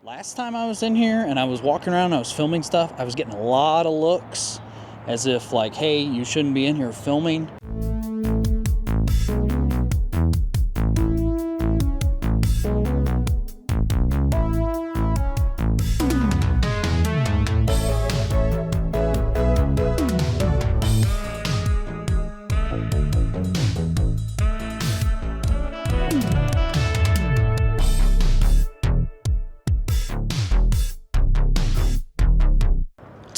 Last time I was in here and I was walking around and I was filming stuff, I was getting a lot of looks as if like, hey, you shouldn't be in here filming.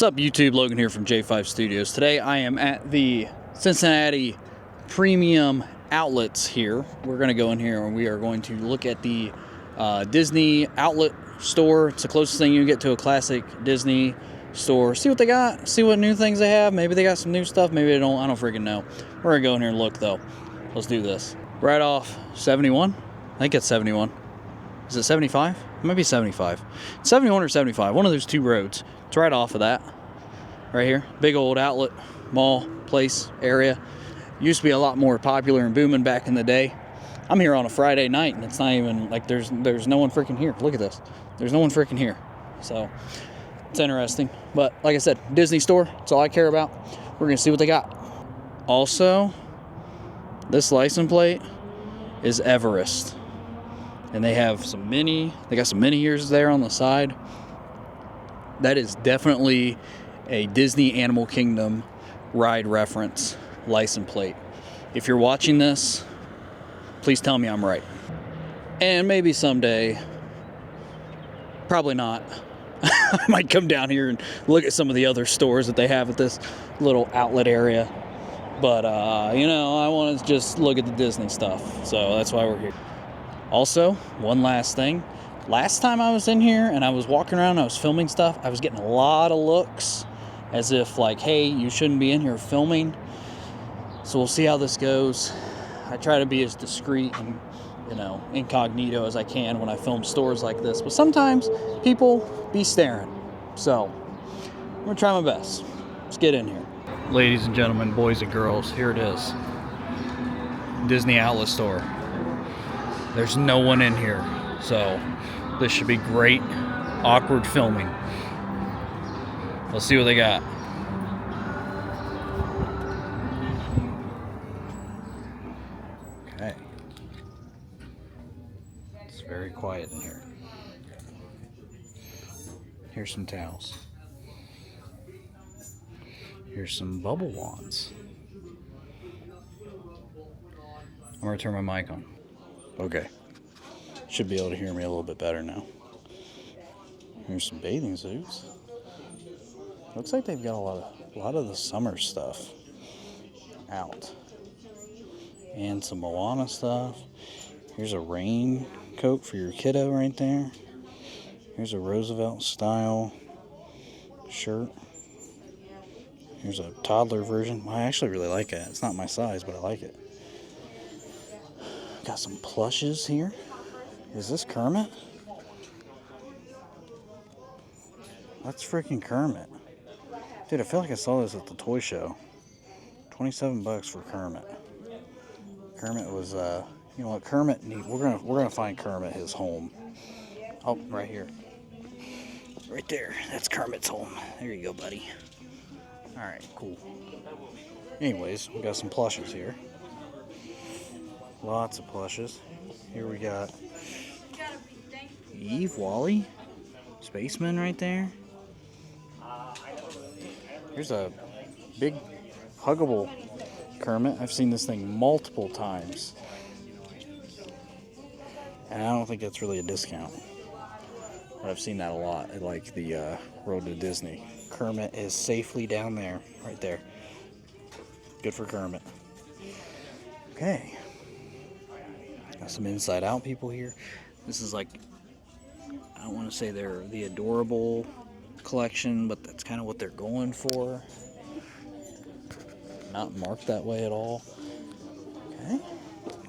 What's up YouTube, Logan here from J5 Studios. Today I am at the Cincinnati Premium Outlets here. We're going to go in here and we are going to look at the Disney outlet store. It's the closest thing you can get to a classic Disney store. See what they got, see what new things they have. Maybe they got some new stuff, maybe they don't, I don't freaking know. We're going to go in here and look though. Let's do this. Right off 71, I think it's 71. Is it 75? It might be 75. 71 or 75, one of those two roads. It's right off of that, right here. Big old outlet, mall, place, area. Used to be a lot more popular and booming back in the day. I'm here on a Friday night, and it's not even like there's no one freaking here. Look at this. There's no one freaking here. So it's interesting. But like I said, Disney store. That's all I care about. We're gonna see what they got. Also, this license plate is Everest, and they have some mini. They got some mini ears there on the side. That is definitely a Disney Animal Kingdom ride reference license plate. If you're watching this, please tell me I'm right. And maybe someday, probably not, I might come down here and look at some of the other stores that they have at this little outlet area. But, you know, I want to just look at the Disney stuff. So that's why we're here. Also, one last thing. Last time I was in here and I was walking around and I was filming stuff, I was getting a lot of looks as if like, hey, you shouldn't be in here filming. So we'll see how this goes. I try to be as discreet and, you know, incognito as I can when I film stores like this. But sometimes people be staring. So I'm going to try my best. Let's get in here. Ladies and gentlemen, boys and girls, here it is. Disney Outlet Store. There's no one in here. So this should be great, awkward filming. Let's see what they got. Okay. It's very quiet in here. Here's some towels. Here's some bubble wands. I'm gonna turn my mic on. Okay. Should be able to hear me a little bit better now. Here's some bathing suits. Looks like they've got a lot of the summer stuff out. And some Moana stuff. Here's a raincoat for your kiddo right there. Here's a Roosevelt style shirt. Here's a toddler version. I actually really like it. It's not my size, but I like it. Got some plushes here. Is this Kermit? That's freaking Kermit. Dude, I feel like I saw this at the toy show. $27 for Kermit. Kermit was, you know what, Kermit, we're gonna find Kermit his home. Oh, right here. Right there, that's Kermit's home. There you go, buddy. Alright, cool. Anyways, we got some plushes here. Lots of plushes. Here we got Eve, Wally, Spaceman right there. Here's a big huggable Kermit. I've seen this thing multiple times. And I don't think that's really a discount. But I've seen that a lot at like the Road to Disney. Kermit is safely down there, right there. Good for Kermit. Okay. Got some Inside Out people here. This is like, I don't want to say they're the adorable collection, but that's kind of what they're going for. Not marked that way at all. Okay.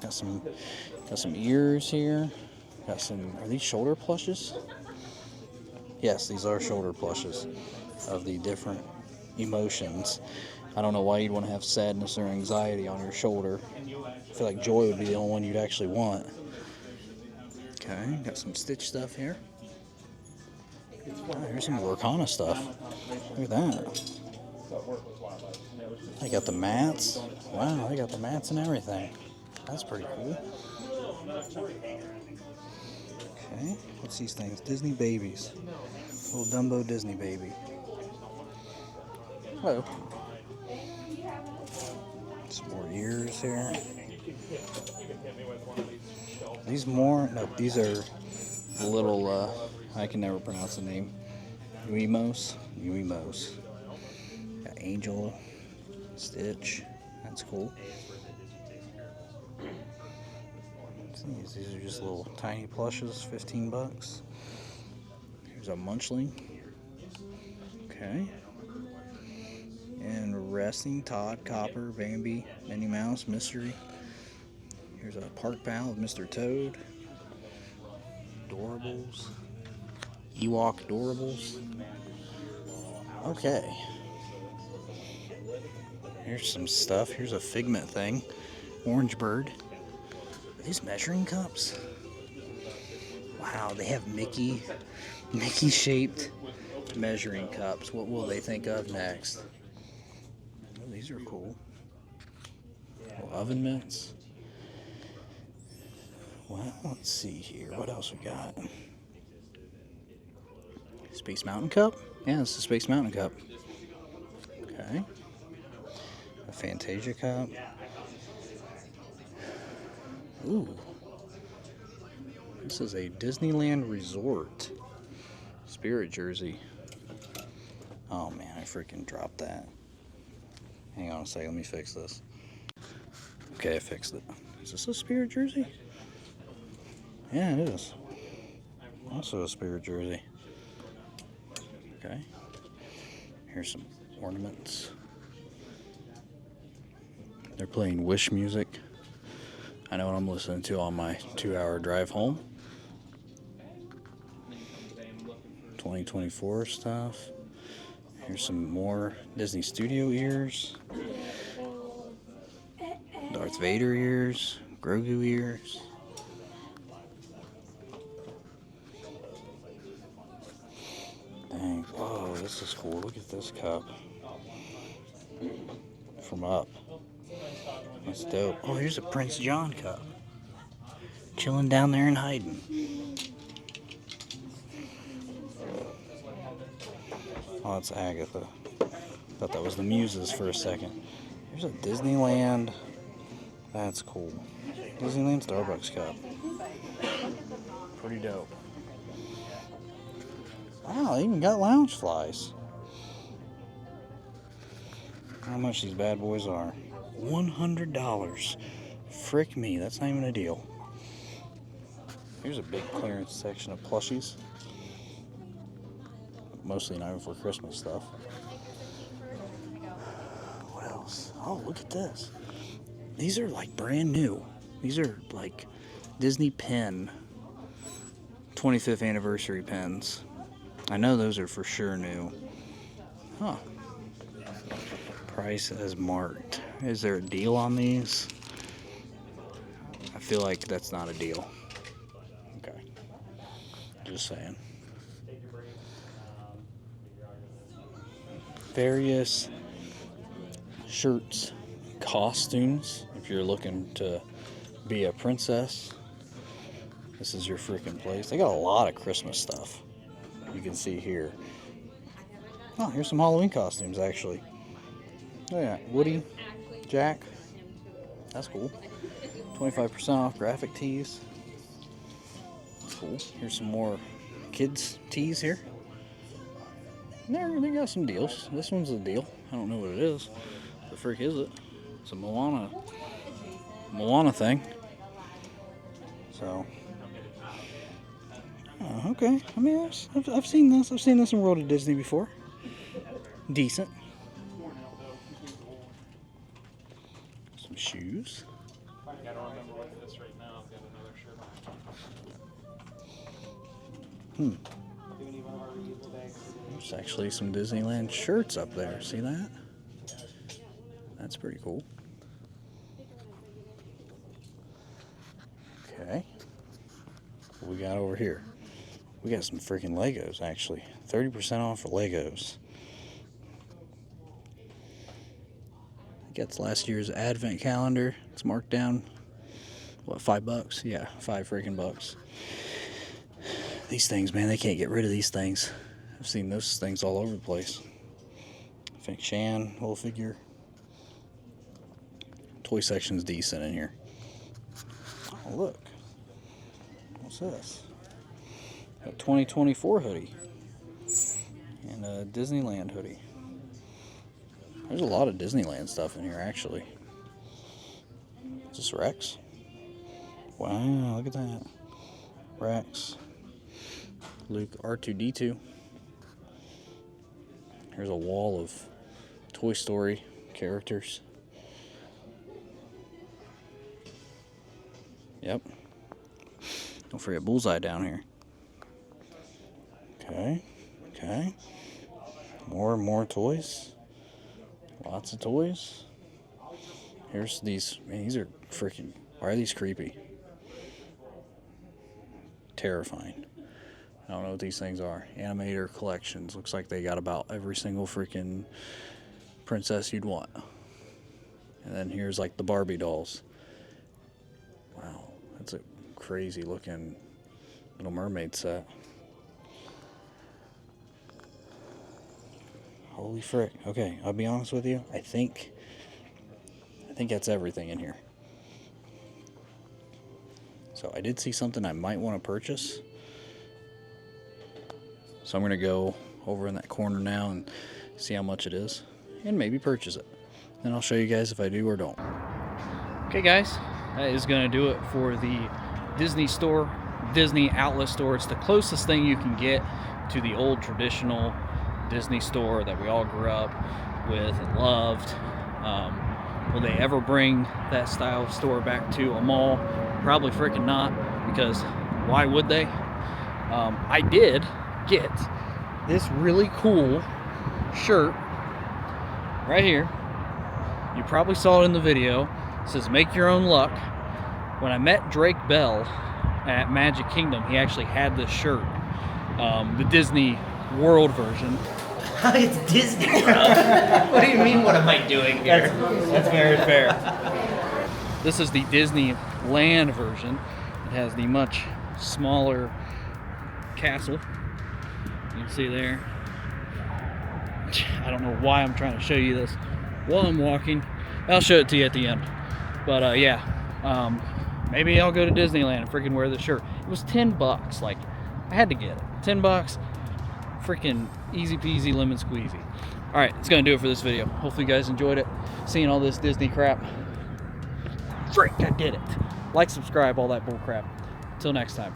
Got some ears here. Got some, are these shoulder plushes? Yes, these are shoulder plushes of the different emotions. I don't know why you'd want to have sadness or anxiety on your shoulder. I feel like joy would be the only one you'd actually want. Okay, got some Stitch stuff here. Oh, here's some Lorcana stuff. Look at that. They got the mats. Wow, they got the mats and everything. That's pretty cool. Okay, what's these things? Disney babies. Little Dumbo Disney baby. Hello. Some more ears here. These more? No, these are little, I can never pronounce the name. Uimos. Got Angel, Stitch. That's cool. These are just little tiny plushes, 15 bucks. Here's a Munchling. Okay. And Resting, Todd, Copper, Bambi, Minnie Mouse, Mystery. Here's a Park Pal of Mr. Toad. Adorables. Ewok Adorables. Okay. Here's some stuff. Here's a Figment thing. Orange Bird. Are these measuring cups? Wow, they have Mickey shaped measuring cups. What will they think of next? Oh, these are cool. Little oven mitts. Well, let's see here. What else we got? Space Mountain Cup? Yeah, it's the Space Mountain Cup. Okay. A Fantasia Cup. Ooh. This is a Disneyland Resort Spirit jersey. Oh man, I freaking dropped that. Hang on a second, let me fix this. Okay, I fixed it. Is this a Spirit jersey? Yeah, it is. Also a Spirit jersey. Okay. Here's some ornaments. They're playing Wish music. I know what I'm listening to on my 2-hour drive home. 2024 stuff. Here's some more Disney Studio ears. Darth Vader ears. Grogu ears. Dang. Whoa, this is cool. Look at this cup. From Up. That's dope. Oh, here's a Prince John cup. Chilling down there and hiding. Oh, it's Agatha. Thought that was the Muses for a second. Here's a Disneyland. That's cool. Disneyland Starbucks cup. Pretty dope. Wow, they even got lounge flies. How much these bad boys are? $100. Frick me, that's not even a deal. Here's a big clearance section of plushies. Mostly Night Before Christmas stuff. What else? Oh, look at this. These are like brand new. These are like Disney pen 25th anniversary pens. I know those are for sure new. Huh. Price as marked. Is there a deal on these? I feel like that's not a deal. Okay. Just saying. Various shirts, costumes. If you're looking to be a princess, this is your freaking place. They got a lot of Christmas stuff. You can see here. Oh, here's some Halloween costumes actually. Oh yeah, Woody, Jack. That's cool. 25% off graphic tees. That's cool. Here's some more kids tees here. They got some deals. This one's a deal. I don't know what it is. The frick is it? It's a Moana thing. So, okay. I mean, I've seen this. I've seen this in World of Disney before. Decent. Some shoes. There's actually some Disneyland shirts up there. See that? That's pretty cool. Okay. What we got over here? We got some freaking Legos, actually. 30% off for Legos. I think that's last year's advent calendar. It's marked down, what, $5? Yeah, $5 freaking bucks. These things, man, they can't get rid of these things. I've seen those things all over the place. I think Shan, little figure. Toy section's decent in here. Oh, look. What's this? A 2024 hoodie. And a Disneyland hoodie. There's a lot of Disneyland stuff in here, actually. Is this Rex? Wow, look at that. Rex. Luke, R2-D2. Here's a wall of Toy Story characters. Yep. Don't forget Bullseye down here. Okay. Okay. More toys. Lots of toys. Here's these. Man, these are freaking. Why are these creepy? Terrifying. I don't know what these things are. Animator collections. Looks like they got about every single freaking princess you'd want. And then here's like the Barbie dolls. Wow, that's a crazy looking Little Mermaid set. Holy frick. Okay, I'll be honest with you. I think that's everything in here. So I did see something I might want to purchase. So I'm going to go over in that corner now and see how much it is and maybe purchase it. Then I'll show you guys if I do or don't. Okay guys, that is going to do it for the Disney store, Disney outlet store. It's the closest thing you can get to the old traditional Disney store that we all grew up with and loved. Will they ever bring that style of store back to a mall? Probably freaking not, because why would they? I did get this really cool shirt right here. You probably saw it in the video. It says "Make Your Own Luck." When I met Drake Bell at Magic Kingdom, he actually had this shirt, the Disney World version. It's Disney World. What do you mean, what am I doing here? That's very fair. This is the Disneyland version. It has the much smaller castle. You can see there. I don't know why I'm trying to show you this while I'm walking. I'll show it to you at the end. But yeah, maybe I'll go to Disneyland and freaking wear this shirt. It was $10. Like, I had to get it. $10. Freaking easy peasy lemon squeezy. Alright, it's gonna do it for this video. Hopefully you guys enjoyed it. Seeing all this Disney crap. Frick, I did it. Like, subscribe, all that bull crap. Until next time.